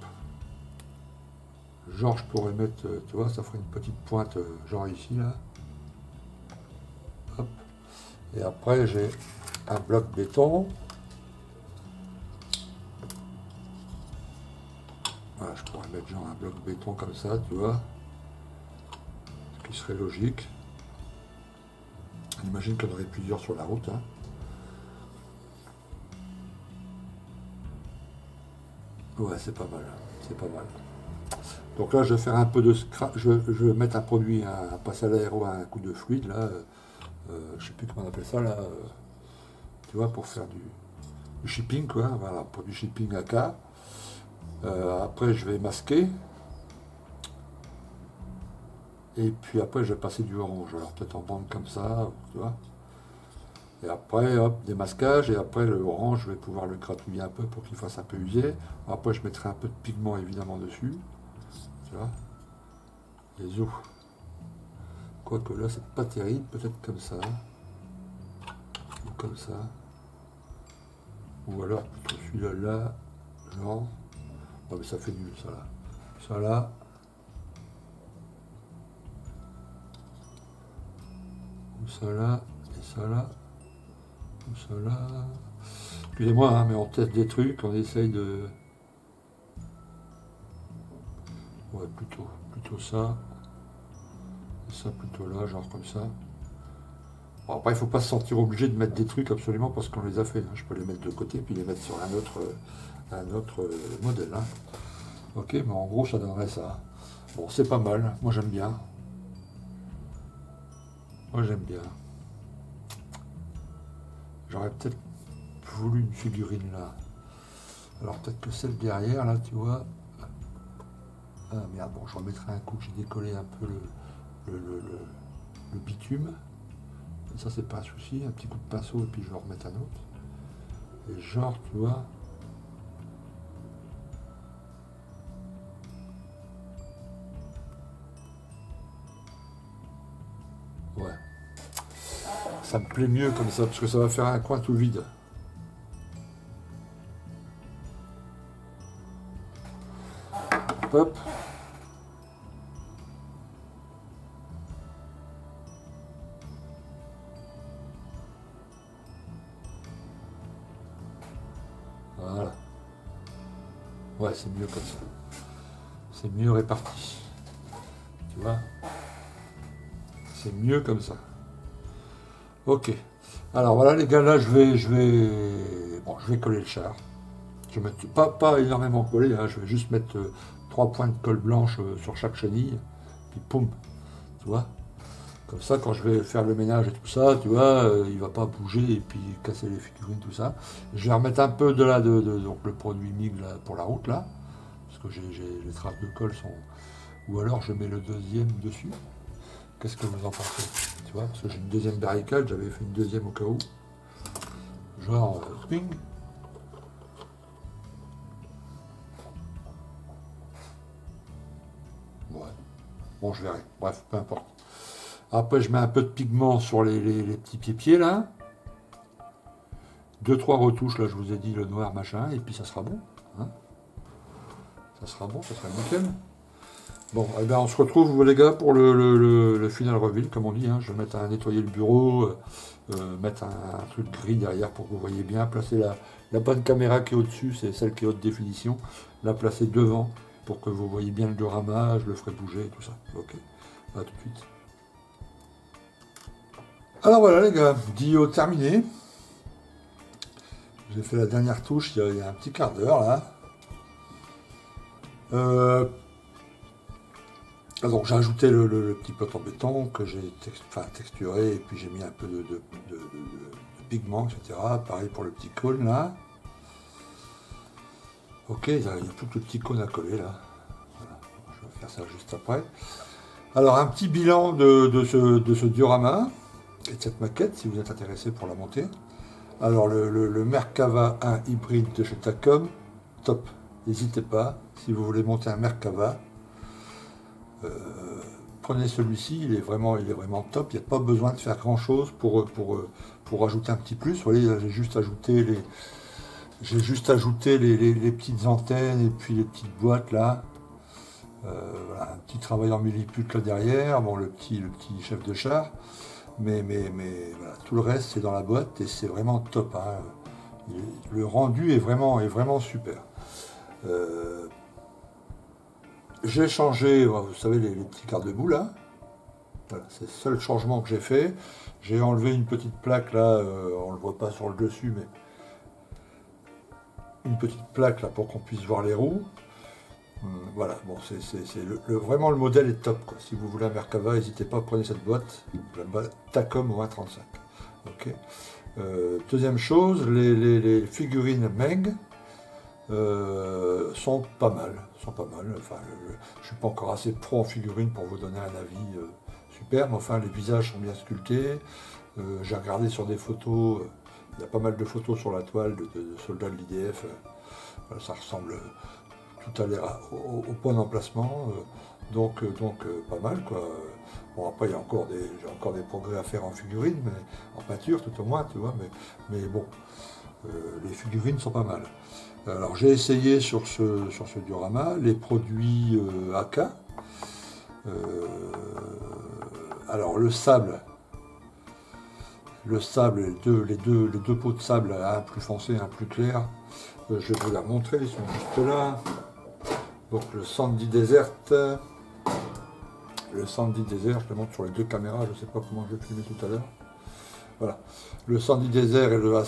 Genre, je pourrais mettre. Tu vois, ça ferait une petite pointe, genre ici, là. Hop. Et après, j'ai un bloc béton. Voilà, je pourrais mettre genre un bloc béton comme ça, tu vois. Ce qui serait logique. On imagine qu'il y en aurait plusieurs sur la route. Hein. Ouais, c'est pas mal. C'est pas mal. Donc là, je vais faire un peu de scratch. Je vais mettre un produit, un passe à l'aéro, un coup de fluide, là. Je sais plus comment on appelle ça, là. Tu vois, pour faire du shipping, quoi. Voilà, pour du shipping AK. Après, je vais masquer. Et puis après, je vais passer du orange. Alors peut-être en bande comme ça, tu vois. Et après, hop, démasquage. Et après, le orange, je vais pouvoir le gratouiller un peu pour qu'il fasse un peu usé. Après, je mettrai un peu de pigment évidemment dessus. Tu vois. Les os. Quoique là, c'est pas terrible. Peut-être comme ça. Ou comme ça. Ou alors plutôt celui-là, là. Genre. Oh, mais ça fait nul, ça là. Ça là. Ou ça là. Et ça là. Ou ça là. Excusez-moi, hein, mais on teste des trucs, on essaye de. Ouais, plutôt ça. Et ça plutôt là, genre comme ça. Bon, après, il ne faut pas se sentir obligé de mettre des trucs absolument parce qu'on les a fait. Hein. Je peux les mettre de côté puis les mettre sur un autre modèle. Hein. Ok, mais en gros, ça donnerait ça. Bon, c'est pas mal. Moi, j'aime bien. Moi, j'aime bien. J'aurais peut-être voulu une figurine là. Alors, peut-être que celle derrière, là, tu vois. Ah merde, bon, je remettrai un coup que j'ai décollé un peu le bitume. Ça, c'est pas un souci. Un petit coup de pinceau et puis je vais en remettre un autre. Et genre, tu vois. Ouais. Ça me plaît mieux comme ça, parce que ça va faire un coin tout vide. Hop. Voilà. Ouais, c'est mieux comme ça. C'est mieux réparti. Tu vois? C'est mieux comme ça. Ok. Alors voilà les gars, là je vais coller le char. Je vais mettre pas énormément collé, hein, je vais juste mettre 3 points de colle blanche sur chaque chenille, puis poum, tu vois. Comme ça, quand je vais faire le ménage et tout ça, tu vois, il va pas bouger et puis casser les figurines, tout ça. Je vais remettre un peu donc le produit MIG là, pour la route là, parce que les traces de colle sont. ou alors je mets le deuxième dessus. Qu'est-ce que vous en pensez? Tu vois, parce que j'ai une deuxième barricade, j'avais fait une deuxième au cas où. Genre, swing. Ouais. Bon, je verrai. Bref, peu importe. Après, je mets un peu de pigment sur les petits pieds là. 2-3 retouches, là, je vous ai dit, le noir, machin, et puis ça sera bon. Hein, ça sera bon, ça sera nickel. Bon, eh ben, on se retrouve, les gars, pour le final reveal, comme on dit. Hein. Je vais mettre à nettoyer le bureau, mettre un truc gris derrière pour que vous voyez bien, placer la bonne caméra qui est au-dessus, c'est celle qui est haute définition, la placer devant pour que vous voyez bien le diorama, je le ferai bouger et tout ça. Ok, à tout de suite. Alors voilà, les gars, Dio terminé. J'ai fait la dernière touche il y a un petit quart d'heure là. Donc j'ai ajouté le petit pot en béton que j'ai texturé et puis j'ai mis un peu de pigment, etc. Pareil pour le petit cône là. Ok, il y a plus que le petit cône à coller là. Voilà. Je vais faire ça juste après. Alors un petit bilan de ce diorama et de cette maquette si vous êtes intéressé pour la monter. Alors le Merkava 1 hybride de chez Takom, top. N'hésitez pas, si vous voulez monter un Merkava, prenez celui-ci, il est vraiment top. Il n'y a pas besoin de faire grand chose pour ajouter un petit plus. Vous voyez, j'ai juste ajouté les petites antennes et puis les petites boîtes là. Voilà, un petit travail en millipute là derrière, bon le petit chef de char. Mais voilà, tout le reste c'est dans la boîte et c'est vraiment top. Hein. Le rendu est vraiment super. J'ai changé, vous savez, les petits garde-boue là. Voilà, c'est le seul changement que j'ai fait. J'ai enlevé une petite plaque là, on ne le voit pas sur le dessus, mais une petite plaque là pour qu'on puisse voir les roues. Voilà, bon, vraiment le modèle est top. Quoi. Si vous voulez un Merkava, n'hésitez pas, prenez cette boîte, la boîte Takom 135. Ok. Deuxième chose, les figurines Meng sont pas mal. Enfin, je suis pas encore assez pro en figurines pour vous donner un avis super, mais enfin les visages sont bien sculptés. J'ai regardé sur des photos, il y a pas mal de photos sur la toile de soldats de l'IDF. Ça ressemble tout à l'air au point d'emplacement, donc pas mal quoi. Bon après j'ai encore des progrès à faire en figurines, mais en peinture tout au moins, tu vois, mais bon, les figurines sont pas mal. Alors j'ai essayé sur ce diorama les produits AK. Alors le sable, les deux pots de sable, un plus foncé, un plus clair. Je vais vous la montrer, ils sont juste là. Donc le Sandy Desert, je le montre sur les deux caméras, je ne sais pas comment je vais filmer tout à l'heure. Voilà, le Sandy Desert et le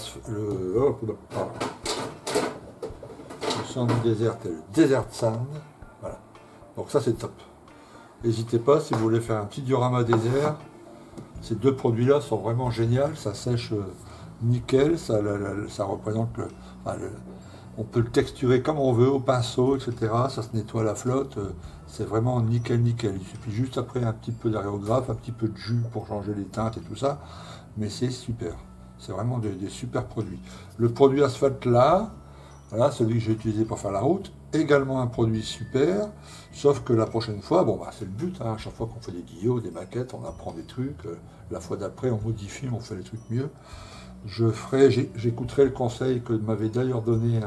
Sandy Desert et le Desert Sand. Voilà, donc ça c'est top. N'hésitez pas si vous voulez faire un petit diorama désert. Ces deux produits-là sont vraiment géniaux, ça sèche nickel, ça représente on peut le texturer comme on veut, au pinceau, etc. Ça se nettoie à la flotte, c'est vraiment nickel. Il suffit juste après un petit peu d'aérographe, un petit peu de jus pour changer les teintes et tout ça, mais c'est super. C'est vraiment des super produits. Le produit asphalte là, voilà, celui que j'ai utilisé pour faire la route, également un produit super, sauf que la prochaine fois, bon bah c'est le but, hein, à chaque fois qu'on fait des guillots, des maquettes, on apprend des trucs, la fois d'après on modifie, on fait les trucs mieux. J'écouterai le conseil que m'avait d'ailleurs donné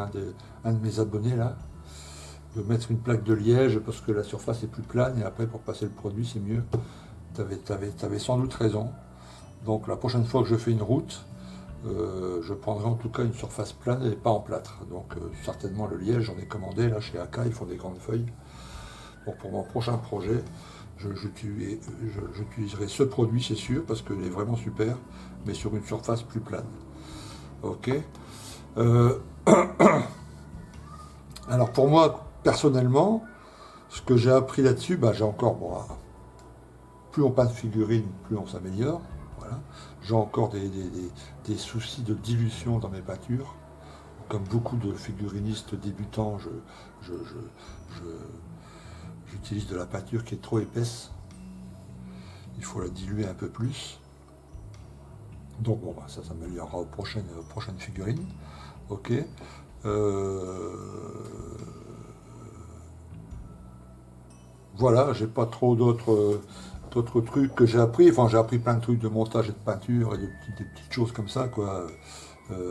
un de mes abonnés là, de mettre une plaque de liège parce que la surface est plus plane et après pour passer le produit c'est mieux. T'avais sans doute raison. Donc la prochaine fois que je fais une route, je prendrai en tout cas une surface plane et pas en plâtre. Donc certainement le liège, j'en ai commandé là chez AK, ils font des grandes feuilles. Donc pour mon prochain projet, j'utiliserai ce produit, c'est sûr, parce qu'il est vraiment super, mais sur une surface plus plane. Ok. Alors pour moi, personnellement, ce que j'ai appris là-dessus, j'ai encore, plus on peint de figurines, plus on s'améliore. Voilà. J'ai encore des soucis de dilution dans mes peintures. Comme beaucoup de figurinistes débutants, j'utilise de la peinture qui est trop épaisse. Il faut la diluer un peu plus. Donc bon, ça s'améliorera aux prochaines figurines. Ok. Voilà, j'ai pas trop d'autres trucs que j'ai appris. Enfin, j'ai appris plein de trucs de montage et de peinture et des petites choses comme ça, quoi.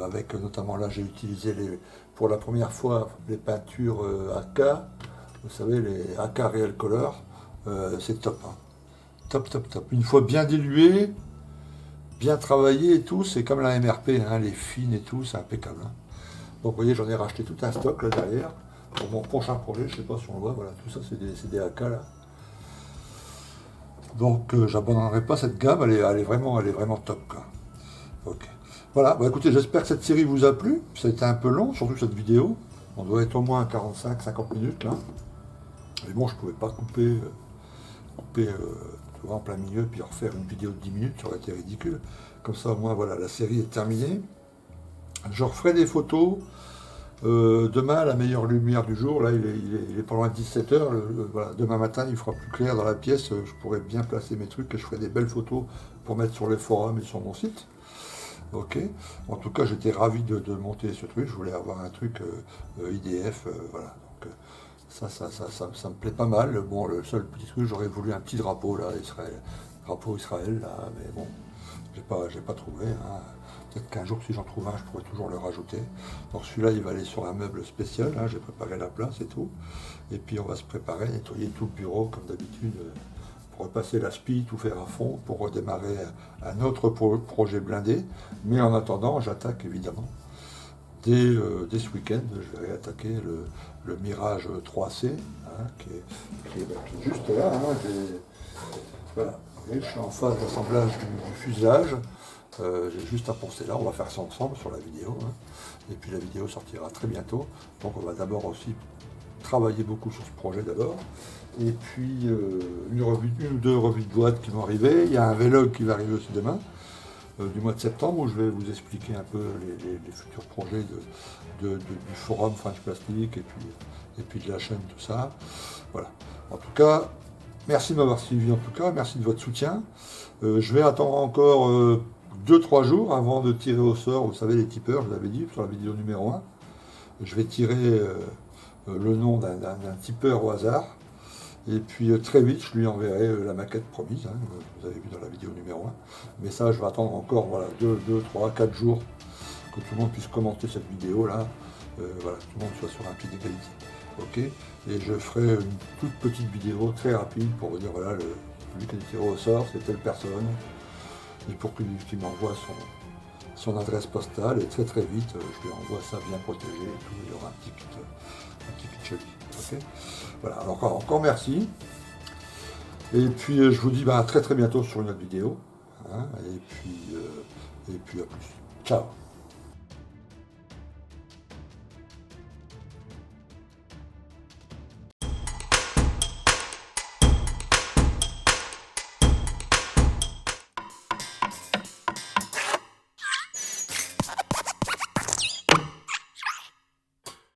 Avec notamment là, j'ai utilisé pour la première fois les peintures AK. Vous savez, les AK Real Color. C'est top, hein. Top, top, top. Une fois bien dilué, bien travaillé et tout, c'est comme la MRP, hein, les fines et tout, c'est impeccable, hein. Donc vous voyez, j'en ai racheté tout un stock là derrière. Pour mon prochain projet, je sais pas si on le voit, voilà, tout ça c'est des AK là. Donc j'abandonnerai pas cette gamme, elle est vraiment top, quoi. Ok. Voilà, bah écoutez, j'espère que cette série vous a plu. Ça a été un peu long, surtout cette vidéo. On doit être au moins à 45-50 minutes là. Mais bon, je pouvais pas couper tu vois, en plein milieu, puis refaire une vidéo de 10 minutes, ça aurait été ridicule. Comme ça, au moins, voilà, la série est terminée. Je referai des photos demain à la meilleure lumière du jour. Là, il est pas loin de 17h. Voilà, demain matin, il fera plus clair dans la pièce. Je pourrai bien placer mes trucs et je ferai des belles photos pour mettre sur les forums et sur mon site. Ok. En tout cas, j'étais ravi de monter ce truc. Je voulais avoir un truc IDF. Voilà. Donc, ça me plaît pas mal. Bon, le seul petit truc, j'aurais voulu un petit drapeau là, drapeau Israël là, mais bon, j'ai pas trouvé, hein. Peut-être qu'un jour, si j'en trouve un, je pourrais toujours le rajouter. Donc celui-là, il va aller sur un meuble spécial, hein. J'ai préparé la place et tout. Et puis on va se préparer, nettoyer tout le bureau comme d'habitude, pour repasser la spie, tout faire à fond, pour redémarrer un autre projet blindé. Mais en attendant, j'attaque évidemment. Dès ce week-end, je vais attaquer le Mirage 3C, hein, qui est juste là, hein. Voilà. Et je suis en phase d'assemblage du fuselage. J'ai juste à poncer là, on va faire ça ensemble sur la vidéo, hein. Et puis la vidéo sortira très bientôt. Donc on va d'abord aussi travailler beaucoup sur ce projet d'abord. Et puis une ou deux revues de boîte qui vont arriver. Il y a un vlog qui va arriver aussi demain, du mois de septembre, où je vais vous expliquer un peu les futurs projets du forum French Plastic et puis de la chaîne, tout ça. Voilà. En tout cas, merci de m'avoir suivi en tout cas, merci de votre soutien. Je vais attendre encore 2-3 jours avant de tirer au sort, vous savez, les tipeurs, je vous l'avais dit sur la vidéo numéro 1. Je vais tirer le nom d'un tipeur au hasard. Et puis très vite, je lui enverrai la maquette promise, hein, vous avez vu dans la vidéo numéro 1. Mais ça, je vais attendre encore voilà, 2, 3, 4 jours que tout le monde puisse commenter cette vidéo là. Voilà, que tout le monde soit sur un pied d'égalité. Ok. Et je ferai une toute petite vidéo très rapide pour vous dire voilà, celui qui est tiré au sort, c'est telle personne. Et pour qu'il m'envoie son adresse postale, et très vite, je lui envoie ça bien protégé et tout, il y aura un petit kit chez lui. Okay, voilà, alors encore merci. Et puis je vous dis à très bientôt sur une autre vidéo, hein, et puis à plus. Ciao.